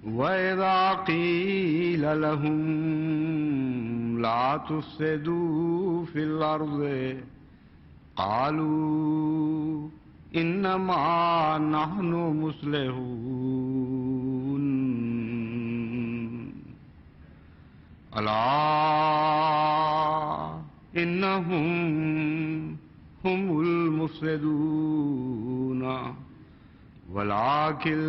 وَإِذَا قِيلَ لَهُمْ لَا تُفْسِدُوا فِي الْأَرْضِ قَالُوا إِنَّمَا نَحْنُ مُصْلِحُونَ أَلَا إِنَّهُمْ هُمُ الْمُفْسِدُونَ وَلَكِن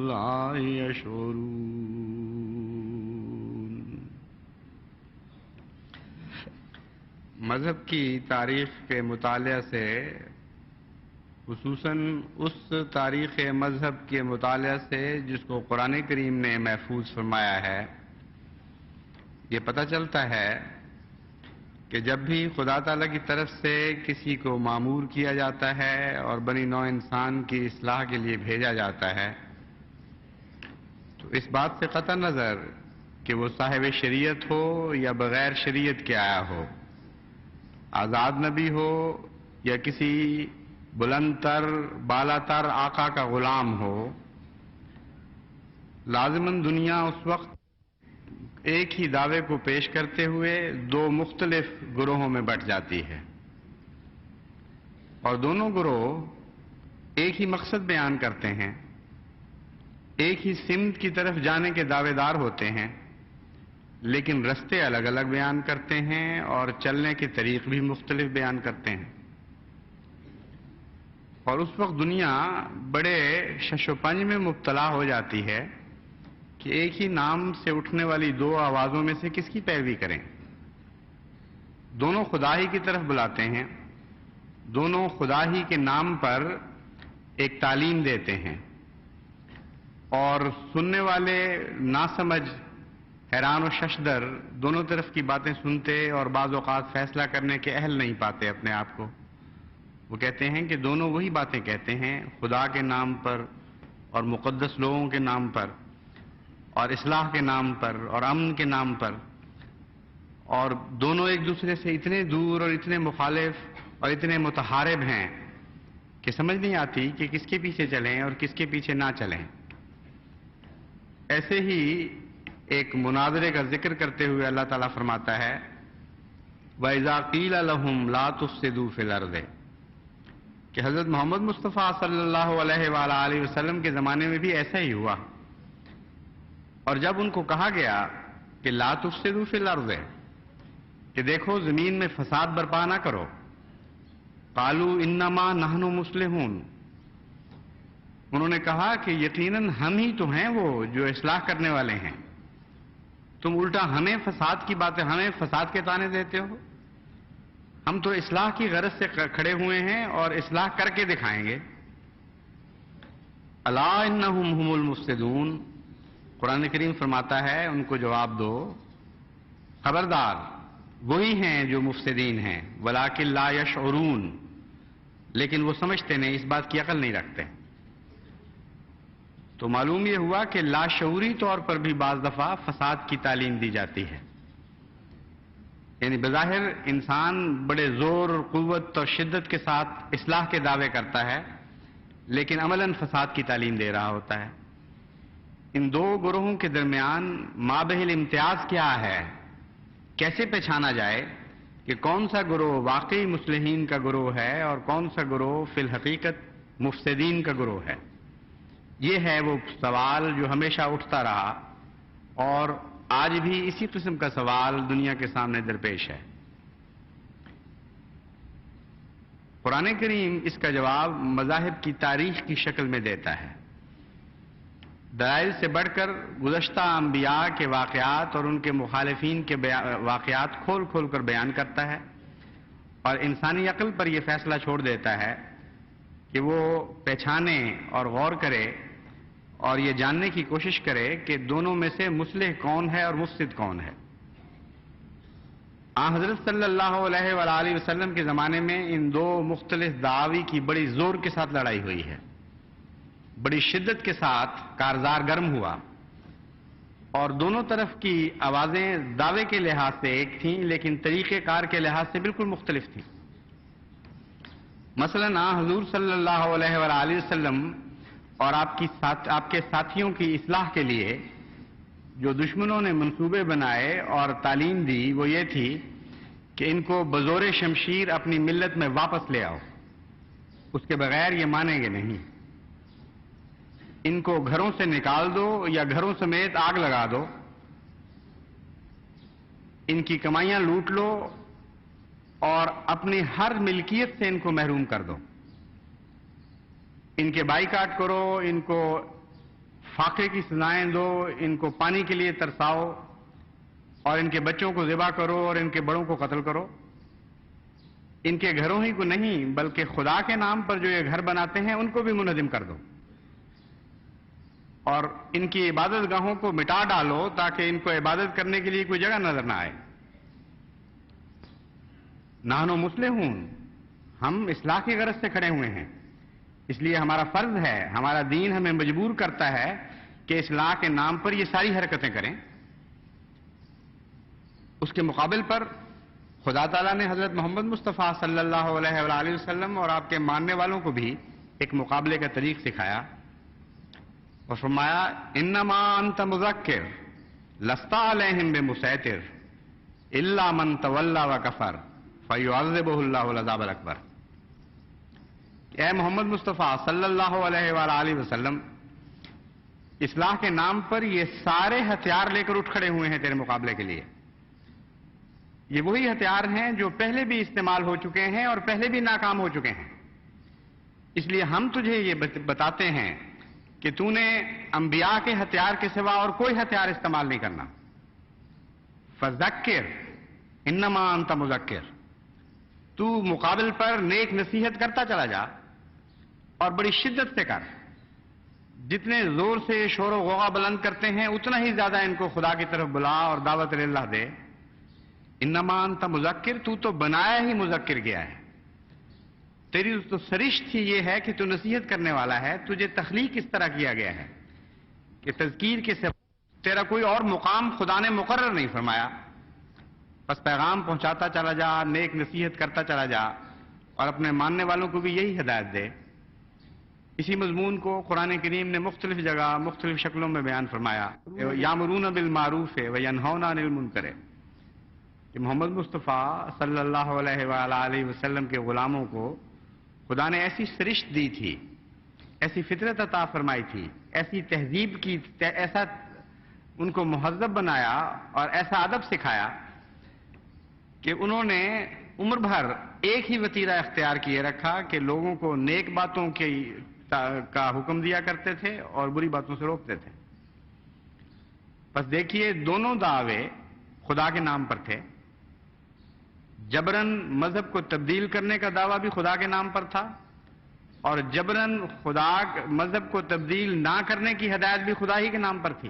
لَا يَشْعُرُونَ۔ مذہب کی تاریخ کے مطالعہ سے، خصوصاً اس تاریخ مذہب کے مطالعہ سے جس کو قرآن کریم نے محفوظ فرمایا ہے، یہ پتہ چلتا ہے کہ جب بھی خدا تعالیٰ کی طرف سے کسی کو مامور کیا جاتا ہے اور بنی نوع انسان کی اصلاح کے لیے بھیجا جاتا ہے، تو اس بات سے قطع نظر کہ وہ صاحب شریعت ہو یا بغیر شریعت کے آیا ہو، آزاد نبی ہو یا کسی بلند تر بالا تر آقا کا غلام ہو، لازماً دنیا اس وقت ایک ہی دعوے کو پیش کرتے ہوئے دو مختلف گروہوں میں بٹ جاتی ہے، اور دونوں گروہ ایک ہی مقصد بیان کرتے ہیں، ایک ہی سمت کی طرف جانے کے دعوے دار ہوتے ہیں، لیکن رستے الگ الگ بیان کرتے ہیں اور چلنے کے طریق بھی مختلف بیان کرتے ہیں۔ اور اس وقت دنیا بڑے شش و پنج میں مبتلا ہو جاتی ہے کہ ایک ہی نام سے اٹھنے والی دو آوازوں میں سے کس کی پیروی کریں۔ دونوں خدا ہی کی طرف بلاتے ہیں، دونوں خدا ہی کے نام پر ایک تعلیم دیتے ہیں، اور سننے والے ناسمجھ، حیران و ششدر دونوں طرف کی باتیں سنتے اور بعض اوقات فیصلہ کرنے کے اہل نہیں پاتے اپنے آپ کو۔ وہ کہتے ہیں کہ دونوں وہی باتیں کہتے ہیں خدا کے نام پر اور مقدس لوگوں کے نام پر اور اصلاح کے نام پر اور امن کے نام پر، اور دونوں ایک دوسرے سے اتنے دور اور اتنے مخالف اور اتنے متحارب ہیں کہ سمجھ نہیں آتی کہ کس کے پیچھے چلیں اور کس کے پیچھے نہ چلیں۔ ایسے ہی ایک مناظرے کا ذکر کرتے ہوئے اللہ تعالیٰ فرماتا ہے وَإِذَا قِيلَ لَهُمْ لَا تُفْسِدُوا فِي الْأَرْضِ، کہ حضرت محمد مصطفیٰ صلی اللہ علیہ وآلہ وسلم کے زمانے میں بھی ایسا ہی ہوا، اور جب ان کو کہا گیا کہ لا تفسدوا فی الارض، کہ دیکھو زمین میں فساد برپا نہ کرو، قالوا انما نحن مصلحون، انہوں نے کہا کہ یقیناً ہم ہی تو ہیں وہ جو اصلاح کرنے والے ہیں، تم الٹا ہمیں فساد کی باتیں، ہمیں فساد کے طعنے دیتے ہو، ہم تو اصلاح کی غرض سے کھڑے ہوئے ہیں اور اصلاح کر کے دکھائیں گے۔ الا انہم هم المفسدون، قرآن کریم فرماتا ہے ان کو جواب دو، خبردار وہی ہیں جو مفسدین ہیں، ولکن لا یشعرون، لیکن وہ سمجھتے نہیں، اس بات کی عقل نہیں رکھتے۔ تو معلوم یہ ہوا کہ لاشعوری طور پر بھی بعض دفعہ فساد کی تعلیم دی جاتی ہے، یعنی بظاہر انسان بڑے زور اور قوت اور شدت کے ساتھ اصلاح کے دعوے کرتا ہے، لیکن عملاً فساد کی تعلیم دے رہا ہوتا ہے۔ ان دو گروہوں کے درمیان مابہ الامتیاز کیا ہے، کیسے پہچانا جائے کہ کون سا گروہ واقعی مصلحین کا گروہ ہے اور کون سا گروہ فی الحقیقت مفسدین کا گروہ ہے، یہ ہے وہ سوال جو ہمیشہ اٹھتا رہا، اور آج بھی اسی قسم کا سوال دنیا کے سامنے درپیش ہے۔ قرآن کریم اس کا جواب مذاہب کی تاریخ کی شکل میں دیتا ہے، دلائل سے بڑھ کر گزشتہ انبیاء کے واقعات اور ان کے مخالفین کے واقعات کھول کھول کر بیان کرتا ہے، اور انسانی عقل پر یہ فیصلہ چھوڑ دیتا ہے کہ وہ پہچانے اور غور کرے اور یہ جاننے کی کوشش کرے کہ دونوں میں سے مصلح کون ہے اور مفسد کون ہے۔ حضرت صلی اللہ علیہ وآلہ وسلم کے زمانے میں ان دو مختلف دعاوی کی بڑی زور کے ساتھ لڑائی ہوئی ہے، بڑی شدت کے ساتھ کارزار گرم ہوا، اور دونوں طرف کی آوازیں دعوے کے لحاظ سے ایک تھیں لیکن طریقہ کار کے لحاظ سے بالکل مختلف تھیں۔ مثلا حضور صلی اللہ علیہ وآلہ وسلم اور آپ کے ساتھیوں کی اصلاح کے لیے جو دشمنوں نے منصوبے بنائے اور تعلیم دی وہ یہ تھی کہ ان کو بزور شمشیر اپنی ملت میں واپس لے آؤ، اس کے بغیر یہ مانیں گے نہیں۔ ان کو گھروں سے نکال دو یا گھروں سمیت آگ لگا دو، ان کی کمائیاں لوٹ لو اور اپنی ہر ملکیت سے ان کو محروم کر دو، ان کے بائیکاٹ کرو، ان کو فاقے کی سزائیں دو، ان کو پانی کے لیے ترساؤ اور ان کے بچوں کو ذبح کرو اور ان کے بڑوں کو قتل کرو۔ ان کے گھروں ہی کو نہیں بلکہ خدا کے نام پر جو یہ گھر بناتے ہیں ان کو بھی منہدم کر دو اور ان کی عبادت گاہوں کو مٹا ڈالو تاکہ ان کو عبادت کرنے کے لیے کوئی جگہ نظر نہ آئے۔ نحنو مصلحون، ہم اصلاح کی غرض سے کھڑے ہوئے ہیں، اس لیے ہمارا فرض ہے، ہمارا دین ہمیں مجبور کرتا ہے کہ اصلاح کے نام پر یہ ساری حرکتیں کریں۔ اس کے مقابل پر خدا تعالیٰ نے حضرت محمد مصطفیٰ صلی اللہ علیہ وآلہ وسلم اور آپ کے ماننے والوں کو بھی ایک مقابلے کا طریق سکھایا اور فرمایا انما انت مذکر لست علیہم بمسیطر الا من تولی وکفر فیعذبہ اللہ العذاب الاکبر۔ اے محمد مصطفیٰ صلی اللہ علیہ وآلہ وسلم، اصلاح کے نام پر یہ سارے ہتھیار لے کر اٹھ کھڑے ہوئے ہیں تیرے مقابلے کے لیے۔ یہ وہی ہتھیار ہیں جو پہلے بھی استعمال ہو چکے ہیں اور پہلے بھی ناکام ہو چکے ہیں، اس لیے ہم تجھے یہ بتاتے ہیں کہ تو نے انبیاء کے ہتھیار کے سوا اور کوئی ہتھیار استعمال نہیں کرنا۔ فذکر انما انت مذکر، تو مقابل پر نیک نصیحت کرتا چلا جا اور بڑی شدت سے کر، جتنے زور سے شور و غوغا بلند کرتے ہیں اتنا ہی زیادہ ان کو خدا کی طرف بلا اور دعوت اللہ دے۔ انما انت مذکر، تو بنایا ہی مذکر گیا ہے، تیری تو سرشت ہی یہ ہے کہ تو نصیحت کرنے والا ہے، تجھے تخلیق اس طرح کیا گیا ہے کہ تذکیر کے سوا تیرا کوئی اور مقام خدا نے مقرر نہیں فرمایا۔ بس پیغام پہنچاتا چلا جا، نیک نصیحت کرتا چلا جا اور اپنے ماننے والوں کو بھی یہی ہدایت دے۔ اسی مضمون کو قرآن کریم نے مختلف جگہ مختلف شکلوں میں بیان فرمایا، یامرون بالمعروف وینہون عن المنکر، کہ محمد مصطفیٰ صلی اللہ علیہ وآلہ وسلم کے غلاموں کو خدا نے ایسی سرشت دی تھی، ایسی فطرت عطا فرمائی تھی، ایسی تہذیب کی، ایسا ان کو مہذب بنایا اور ایسا ادب سکھایا کہ انہوں نے عمر بھر ایک ہی وتیرہ اختیار کیے رکھا کہ لوگوں کو نیک باتوں کا حکم دیا کرتے تھے اور بری باتوں سے روکتے تھے۔ بس دیکھیے دونوں دعوے خدا کے نام پر تھے۔ جبراً مذہب کو تبدیل کرنے کا دعویٰ بھی خدا کے نام پر تھا اور جبراً مذہب کو تبدیل نہ کرنے کی ہدایت بھی خدا ہی کے نام پر تھی۔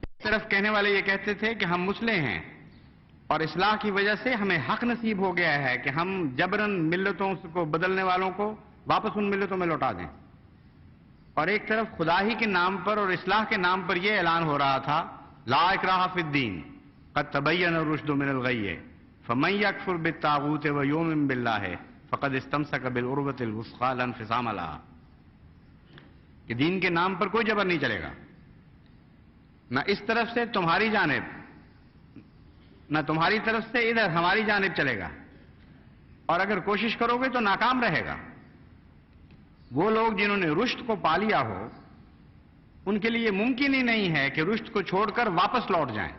ایک طرف کہنے والے یہ کہتے تھے کہ ہم مصلح ہیں اور اصلاح کی وجہ سے ہمیں حق نصیب ہو گیا ہے کہ ہم جبراً ملتوں کو بدلنے والوں کو واپس ان ملتوں میں لوٹا دیں، اور ایک طرف خدا ہی کے نام پر اور اصلاح کے نام پر یہ اعلان ہو رہا تھا لا اکراہ فی الدین قد تبین الرشد من الغی فمن یکفر بالطاغوت ویؤمن باللہ فقد استمسک بالعروۃ الوثقی لا انفصام لہا، کہ دین کے نام پر کوئی جبر نہیں چلے گا، نہ اس طرف سے تمہاری جانب نہ تمہاری طرف سے ادھر ہماری جانب چلے گا، اور اگر کوشش کرو گے تو ناکام رہے گا۔ وہ لوگ جنہوں نے رشد کو پا لیا ہو ان کے لیے ممکن ہی نہیں ہے کہ رشد کو چھوڑ کر واپس لوٹ جائیں،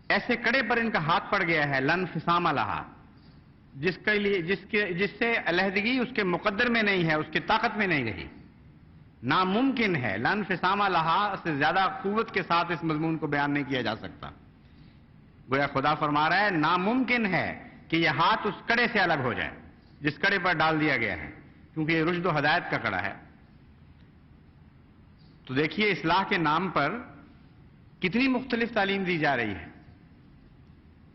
ایسے کڑے پر ان کا ہاتھ پڑ گیا ہے لن فسام لہا، جس سے علیحدگی اس کے مقدر میں نہیں ہے، اس کی طاقت میں نہیں رہی، ناممکن ہے۔ لن فسام لہا سے زیادہ قوت کے ساتھ اس مضمون کو بیان نہیں کیا جا سکتا۔ گویا خدا فرما رہا ہے ناممکن ہے کہ یہ ہاتھ اس کڑے سے الگ ہو جائے جس کڑے پر ڈال دیا گیا ہے، کیونکہ یہ رشد و ہدایت کا کڑا ہے۔ تو دیکھیے اصلاح کے نام پر کتنی مختلف تعلیم دی جا رہی ہے۔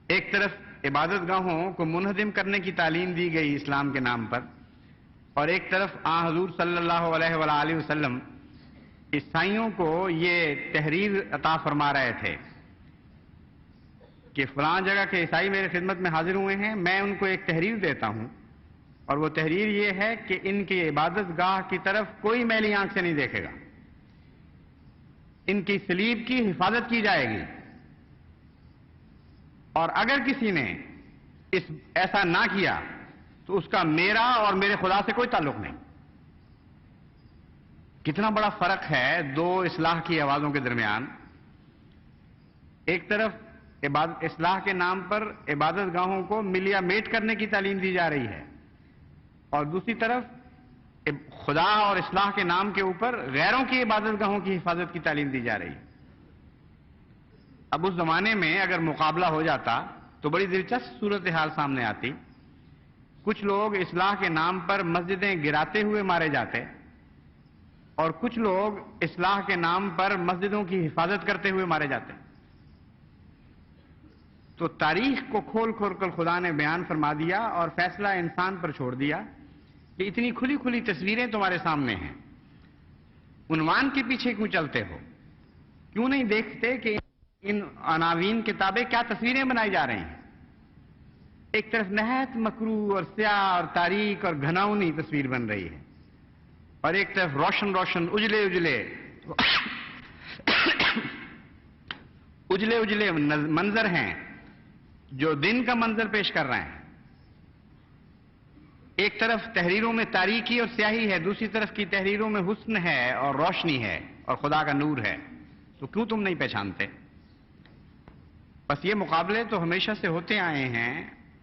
ایک طرف عبادت گاہوں کو منہدم کرنے کی تعلیم دی گئی اسلام کے نام پر، اور ایک طرف حضور صلی اللہ علیہ وآلہ وسلم عیسائیوں کو یہ تحریر عطا فرما رہے تھے کہ فلاں جگہ کے عیسائی میرے خدمت میں حاضر ہوئے ہیں، میں ان کو ایک تحریر دیتا ہوں اور وہ تحریر یہ ہے کہ ان کی عبادت گاہ کی طرف کوئی میلی آنکھ سے نہیں دیکھے گا، ان کی صلیب کی حفاظت کی جائے گی، اور اگر کسی نے ایسا نہ کیا تو اس کا میرا اور میرے خدا سے کوئی تعلق نہیں۔ کتنا بڑا فرق ہے دو اصلاح کی آوازوں کے درمیان۔ ایک طرف اصلاح کے نام پر عبادت گاہوں کو ملیا میٹ کرنے کی تعلیم دی جا رہی ہے، اور دوسری طرف خدا اور اصلاح کے نام کے اوپر غیروں کی عبادت گاہوں کی حفاظت کی تعلیم دی جا رہی ہے۔ اب اس زمانے میں اگر مقابلہ ہو جاتا تو بڑی دلچسپ صورتحال سامنے آتی۔ کچھ لوگ اصلاح کے نام پر مسجدیں گراتے ہوئے مارے جاتے، اور کچھ لوگ اصلاح کے نام پر مسجدوں کی حفاظت کرتے ہوئے مارے جاتے۔ تو تاریخ کو کھول کھول کر خدا نے بیان فرما دیا اور فیصلہ انسان پر چھوڑ دیا کہ اتنی کھلی کھلی تصویریں تمہارے سامنے ہیں، عنوان کے پیچھے کیوں چلتے ہو؟ کیوں نہیں دیکھتے کہ ان عناوین کتابیں کیا تصویریں بنائی جا رہی ہیں؟ ایک طرف نہایت مکروہ اور سیاہ اور تاریک اور گھناؤنی تصویر بن رہی ہے، اور ایک طرف روشن روشن اجلے اجلے اجلے اجلے منظر ہیں جو دن کا منظر پیش کر رہے ہیں۔ ایک طرف تحریروں میں تاریکی اور سیاہی ہے، دوسری طرف کی تحریروں میں حسن ہے اور روشنی ہے اور خدا کا نور ہے۔ تو کیوں تم نہیں پہچانتے؟ بس یہ مقابلے تو ہمیشہ سے ہوتے آئے ہیں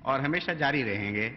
اور ہمیشہ جاری رہیں گے۔